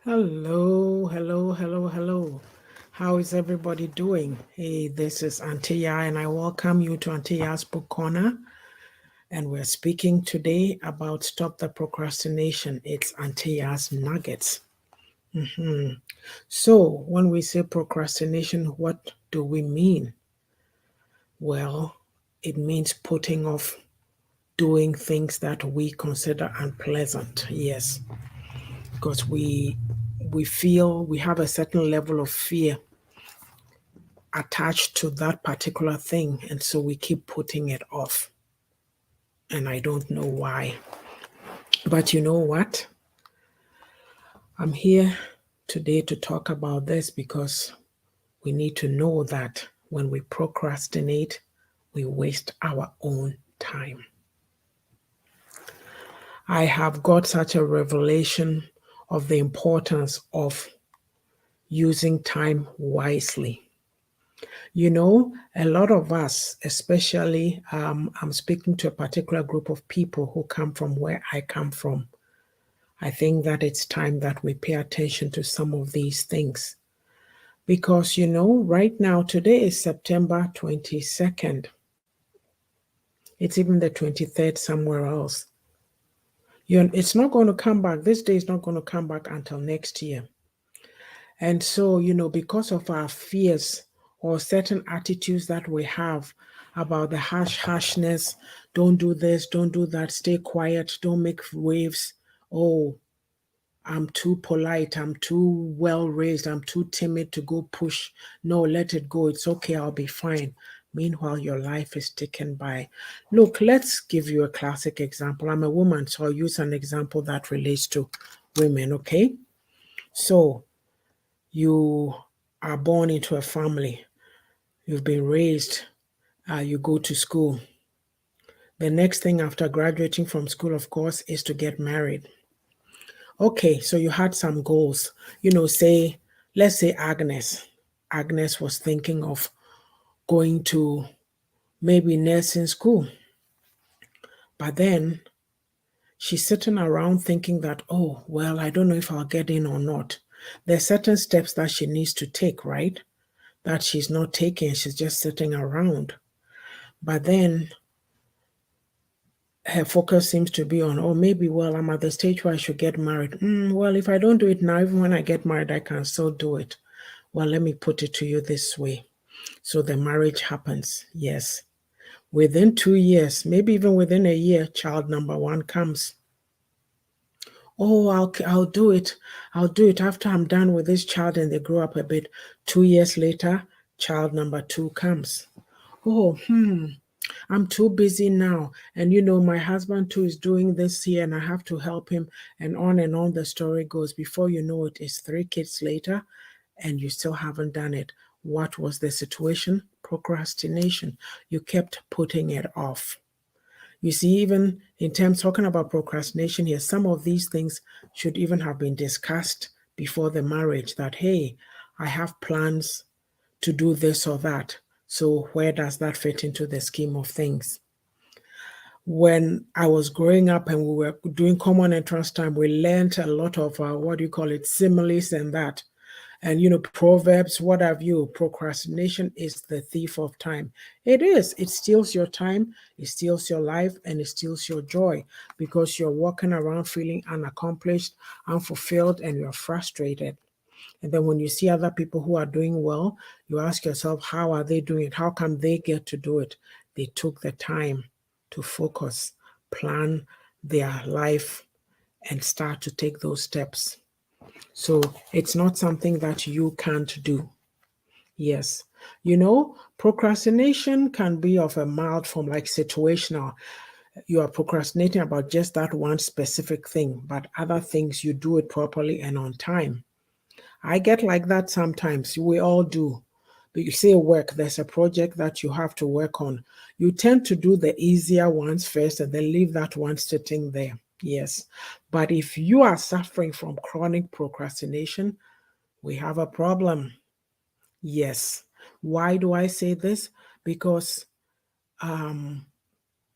Hello, hello, hello, hello. How is everybody doing? Hey, this is Auntie Yaa'S, and I welcome you to Auntie Yaa'S Book Corner. And we're speaking today about Stop the Procrastination. It's Auntie Yaa'S Nuggets. So, when we say procrastination, what do we mean? Well, it means putting off doing things that we consider unpleasant. Yes, because we feel we have a certain level of fear attached to that particular thing, and so we keep putting it off. And I don't know why. But you know what? I'm here today to talk about this because we need to know that when we procrastinate, we waste our own time. I have got such a revelation of the importance of using time wisely. You know, a lot of us, especially, I'm speaking to a particular group of people who come from where I come from. I think that it's time that we pay attention to some of these things. Because, you know, right now, today is September 22nd. It's even the 23rd somewhere else. It's not going to come back. This day is not going to come back until next year. And so, you know, because of our fears or certain attitudes that we have about the harshness, don't do this, don't do that, stay quiet, don't make waves. Oh, I'm too polite, I'm too well raised, I'm too timid to go push. No, let it go. It's okay, I'll be fine. Meanwhile, your life is ticking by. Look, let's give you a classic example. I'm a woman, so I'll use an example that relates to women, okay? So, you are born into a family, you've been raised, you go to school. The next thing after graduating from school, of course, is to get married. Okay, so you had some goals. Let's say Agnes. Agnes was thinking of going to maybe nursing school, but then she's sitting around thinking that, oh, well, I don't know if I'll get in or not. There are certain steps that she needs to take, right? That she's not taking, she's just sitting around. But then her focus seems to be on, oh, maybe, well, I'm at the stage where I should get married. Well, if I don't do it now, even when I get married, I can still do it. Well, let me put it to you this way. So the marriage happens, yes. Within 2 years, maybe even within a year, child number one comes. Oh, I'll do it. I'll do it after I'm done with this child and they grow up a bit. 2 years later, child number two comes. Oh, I'm too busy now. And you know, my husband too is doing this here and I have to help him. And on the story goes. Before you know it, it's 3 kids later and you still haven't done it. What was the situation? Procrastination. You kept putting it off. You see, even in terms talking about procrastination here, some of these things should even have been discussed before the marriage that, hey, I have plans to do this or that. So, where does that fit into the scheme of things? When I was growing up and we were doing common entrance time, we learned a lot of what do you call it, similes and that. And you know, proverbs, what have you? Procrastination is the thief of time. It is. It steals your time, it steals your life, and it steals your joy because you're walking around feeling unaccomplished, unfulfilled, and you're frustrated. And then when you see other people who are doing well, you ask yourself, how are they doing it? How come they get to do it? They took the time to focus, plan their life, and start to take those steps. So it's not something that you can't do. Yes. You know, procrastination can be of a mild form, like situational. You are procrastinating about just that one specific thing, but other things you do it properly and on time. I get like that sometimes. We all do. But you say work, there's a project that you have to work on. You tend to do the easier ones first and then leave that one sitting there. Yes. But if you are suffering from chronic procrastination, we have a problem. Yes. Why do I say this? Because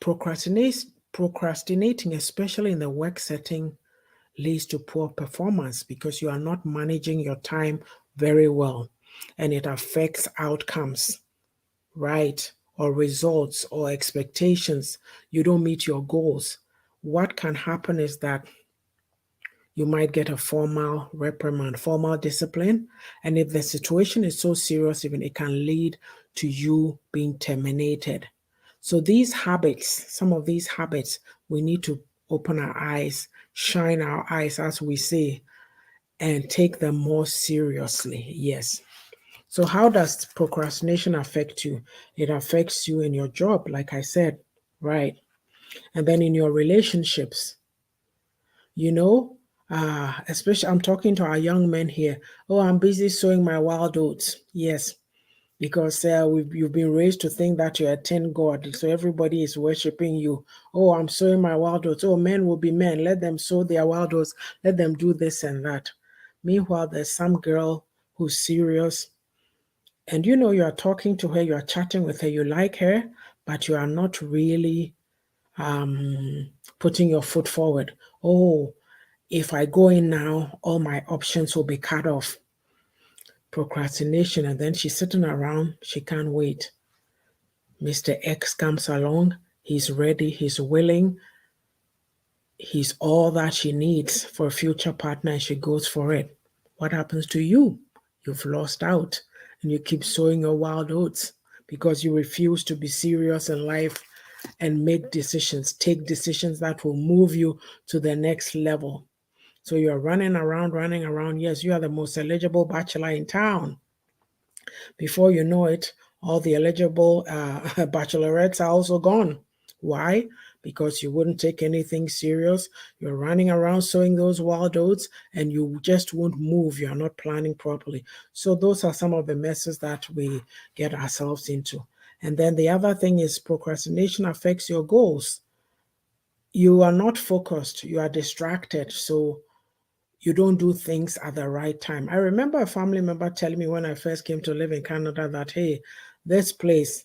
procrastinating, especially in the work setting, leads to poor performance because you are not managing your time very well, and it affects outcomes, right? Or results or expectations. You don't meet your goals. What can happen is that you might get a formal reprimand, formal discipline. And if the situation is so serious, even it can lead to you being terminated. So these habits, some of these habits, we need to open our eyes, shine our eyes, as we say, and take them more seriously. Yes. So how does procrastination affect you? It affects you in your job, like I said, right? And then in your relationships, you know, especially I'm talking to our young men here. Oh, I'm busy sowing my wild oats. Yes, because you've been raised to think that you're a tin god, so everybody is worshiping you. Oh, I'm sowing my wild oats. Oh, men will be men. Let them sow their wild oats. Let them do this and that. Meanwhile, there's some girl who's serious, and you are talking to her, you are chatting with her, you like her, but you are not really putting your foot forward. Oh, if I go in now, all my options will be cut off. Procrastination, and then she's sitting around, she can't wait. Mr. X comes along, he's ready, he's willing, he's all that she needs for a future partner, and she goes for it. What happens to you? You've lost out, and you keep sowing your wild oats because you refuse to be serious in life and make decisions, take decisions that will move you to the next level. So you're running around, running around. Yes, you are the most eligible bachelor in town. Before you know it, all the eligible bachelorettes are also gone. Why? Because you wouldn't take anything serious. You're running around sowing those wild oats and you just won't move. You're not planning properly. So those are some of the messes that we get ourselves into. And then the other thing is procrastination affects your goals. You are not focused, you are distracted. So you don't do things at the right time. I remember a family member telling me when I first came to live in Canada that, hey, this place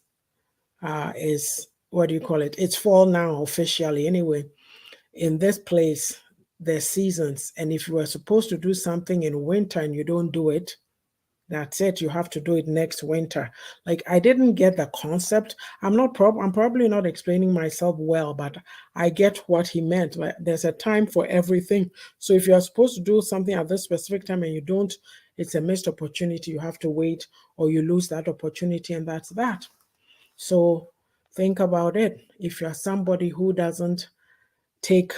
is, what do you call it? It's fall now officially. Anyway, in this place, there's seasons. And if you were supposed to do something in winter and you don't do it, that's it. You have to do it next winter. Like I didn't get the concept. I'm probably not explaining myself well, but I get what he meant. Like, there's a time for everything. So if you're supposed to do something at this specific time and you don't, it's a missed opportunity. You have to wait or you lose that opportunity, and that's that. So think about it. If you're somebody who doesn't take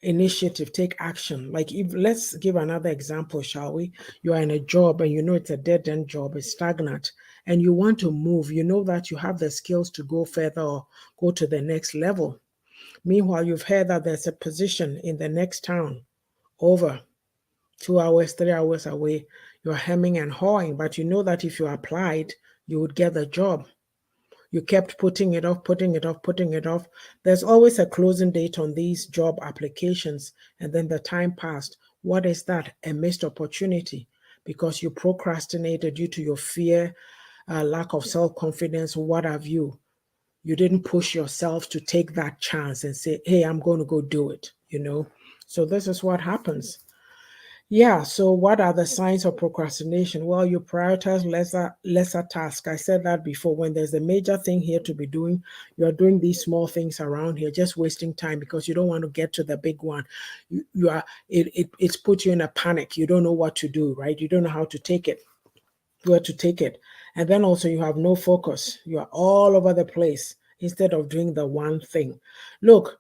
initiative, take action. Like if let's give another example, shall we? You are in a job and you know it's a dead end job, it's stagnant, and you want to move. You know that you have the skills to go further or go to the next level. Meanwhile, you've heard that there's a position in the next town over 2 hours, 3 hours away. You're hemming and hawing, but you know that if you applied, you would get the job. You kept putting it off, putting it off, putting it off. There's always a closing date on these job applications, and then the time passed. What is that? A missed opportunity because you procrastinated due to your fear, lack of self confidence, what have you. You didn't push yourself to take that chance and say, hey, I'm going to go do it. So this is what happens. Yeah, so what are the signs of procrastination? Well, you prioritize lesser tasks. I said that before. When there's a major thing here to be doing, you're doing these small things around here, just wasting time because you don't want to get to the big one. You are it's put you in a panic. You don't know what to do, right? You don't know how to take it, where to take it. And then also you have no focus. You are all over the place instead of doing the one thing. Look,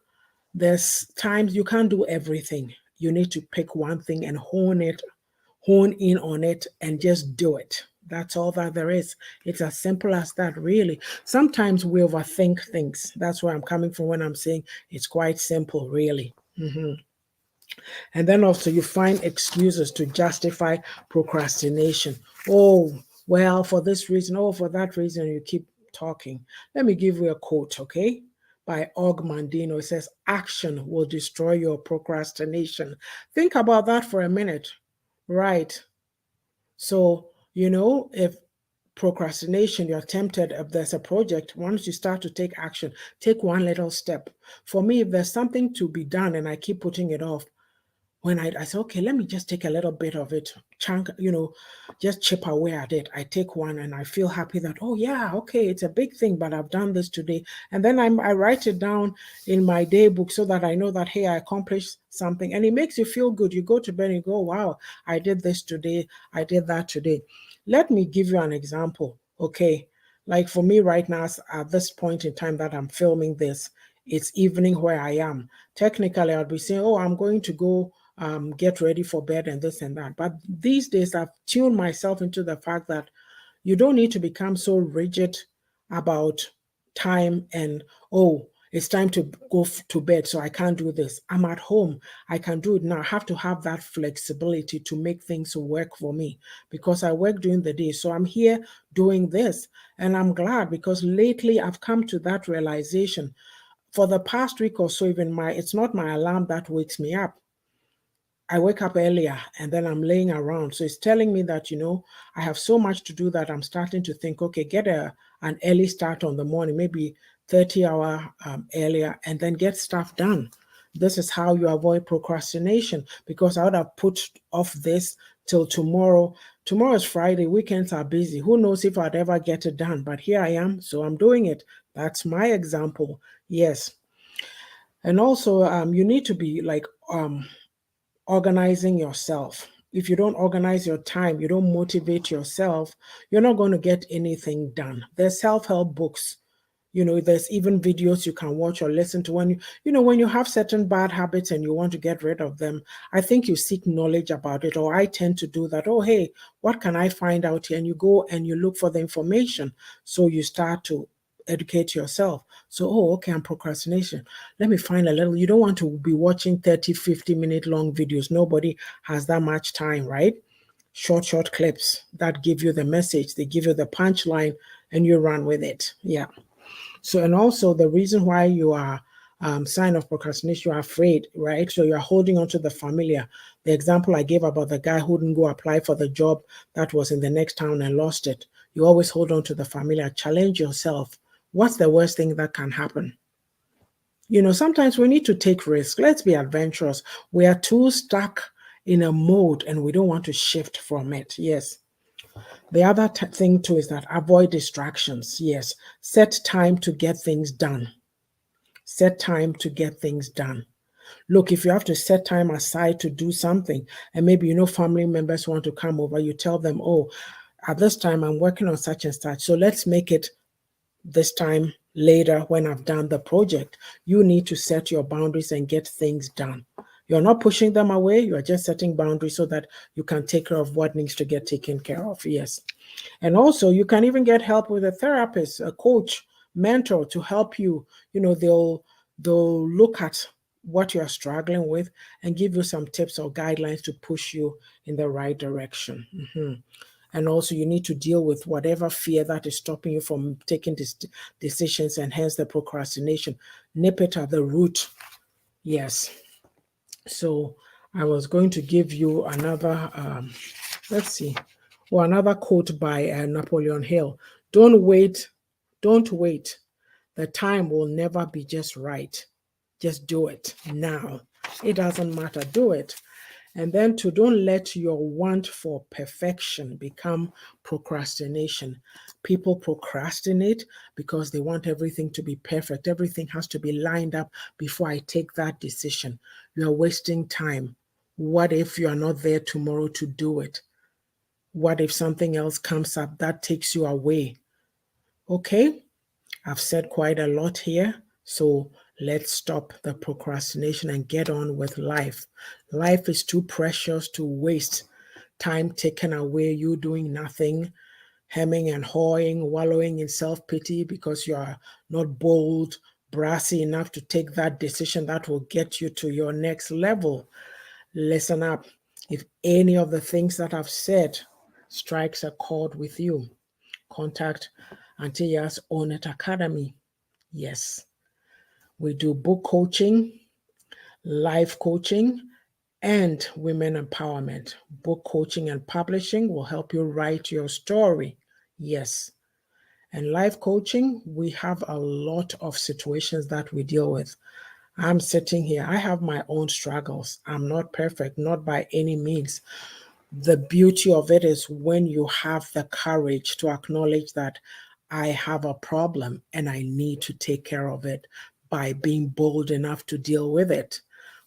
there's times you can't do everything. You need to pick one thing and hone in on it and just do it. That's all that there is. It's as simple as that, really. Sometimes we overthink things. That's where I'm coming from when I'm saying it's quite simple, really. And then also you find excuses to justify procrastination. Oh, well, for this reason, oh, for that reason, you keep talking. Let me give you a quote, okay? By Og Mandino. It says, action will destroy your procrastination. Think about that for a minute. Right. So, if procrastination, you're tempted, if there's a project, once you start to take action, take one little step. For me, if there's something to be done and I keep putting it off, When I said, okay, let me just take a little bit of it, chunk, just chip away at it. I take one and I feel happy that, oh yeah, okay, it's a big thing, but I've done this today. And then I write it down in my day book so that I know that, hey, I accomplished something. And it makes you feel good. You go to bed and you go, wow, I did this today. I did that today. Let me give you an example. Okay. Like for me right now, at this point in time that I'm filming this, it's evening where I am. Technically, I'll be saying, oh, I'm going to go get ready for bed and this and that. But these days, I've tuned myself into the fact that you don't need to become so rigid about time and, oh, it's time to go to bed, so I can't do this. I'm at home. I can do it now. I have to have that flexibility to make things work for me because I work during the day. So I'm here doing this. And I'm glad because lately I've come to that realization. For the past week or so, even it's not my alarm that wakes me up. I wake up earlier and then I'm laying around. So it's telling me that, I have so much to do that I'm starting to think, okay, get an early start on the morning, maybe 30 hour earlier, and then get stuff done. This is how you avoid procrastination because I would have put off this till tomorrow. Tomorrow is Friday. Weekends are busy. Who knows if I'd ever get it done? But here I am. So I'm doing it. That's my example. Yes. And also, you need to be like, organizing yourself. If you don't organize your time, you don't motivate yourself, you're not going to get anything done. There's self-help books. There's even videos you can watch or listen to when you have certain bad habits and you want to get rid of them. I think you seek knowledge about it, or I tend to do that. Oh, hey, what can I find out here? And you go and you look for the information. So you start to educate yourself. So, oh, okay, I'm procrastination. Let me find a little. You don't want to be watching 30, 50-minute long videos. Nobody has that much time, right? Short clips that give you the message. They give you the punchline and you run with it. Yeah. So, and also the reason why you are sign of procrastination, you're afraid, right? So you're holding on to the familiar. The example I gave about the guy who didn't go apply for the job that was in the next town and lost it. You always hold on to the familiar. Challenge yourself. What's the worst thing that can happen? Sometimes we need to take risks. Let's be adventurous. We are too stuck in a mode and we don't want to shift from it. Yes. The other thing too is that avoid distractions. Yes. Set time to get things done. Set time to get things done. Look, if you have to set time aside to do something, and maybe family members want to come over, you tell them, oh, at this time I'm working on such and such. So let's make it this time later when I've done the project. You need to set your boundaries and get things done. You're not pushing them away. You're just setting boundaries so that you can take care of what needs to get taken care of. Yes. And also, you can even get help with a therapist, a coach, mentor to help you. They'll look at what you're struggling with and give you some tips or guidelines to push you in the right direction. And also, you need to deal with whatever fear that is stopping you from taking decisions and hence the procrastination. Nip it at the root. Yes. So I was going to give you another, let's see, or another quote by Napoleon Hill. Don't wait. The time will never be just right. Just do it now. It doesn't matter. Do it. And then don't let your want for perfection become procrastination. People procrastinate because they want everything to be perfect. Everything has to be lined up before I take that decision. You're wasting time. What if you are not there tomorrow to do it? What if something else comes up that takes you away? Okay, I've said quite a lot here. So let's stop the procrastination and get on with life. Life is too precious to waste time taken away, you doing nothing, hemming and hawing, wallowing in self-pity because you are not bold, brassy enough to take that decision that will get you to your next level. Listen up. If any of the things that I've said strikes a chord with you, contact Auntie Yaa'S Own It Academy. Yes, we do book coaching, life coaching, and women empowerment. Book coaching and publishing will help you write your story. Yes. And life coaching, we have a lot of situations that we deal with. I'm sitting here. I have my own struggles. I'm not perfect, not by any means. The beauty of it is when you have the courage to acknowledge that I have a problem and I need to take care of it by being bold enough to deal with it.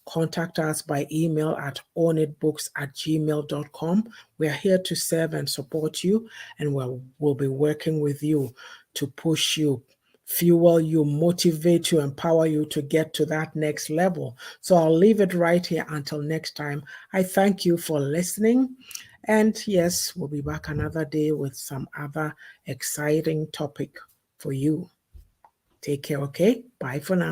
Contact us by email at ownitbooks@gmail.com. We are here to serve and support you, and we'll be working with you to push you, fuel you, motivate you, empower you to get to that next level. So I'll leave it right here until next time. I thank you for listening. And yes, we'll be back another day with some other exciting topic for you. Take care, okay? Bye for now.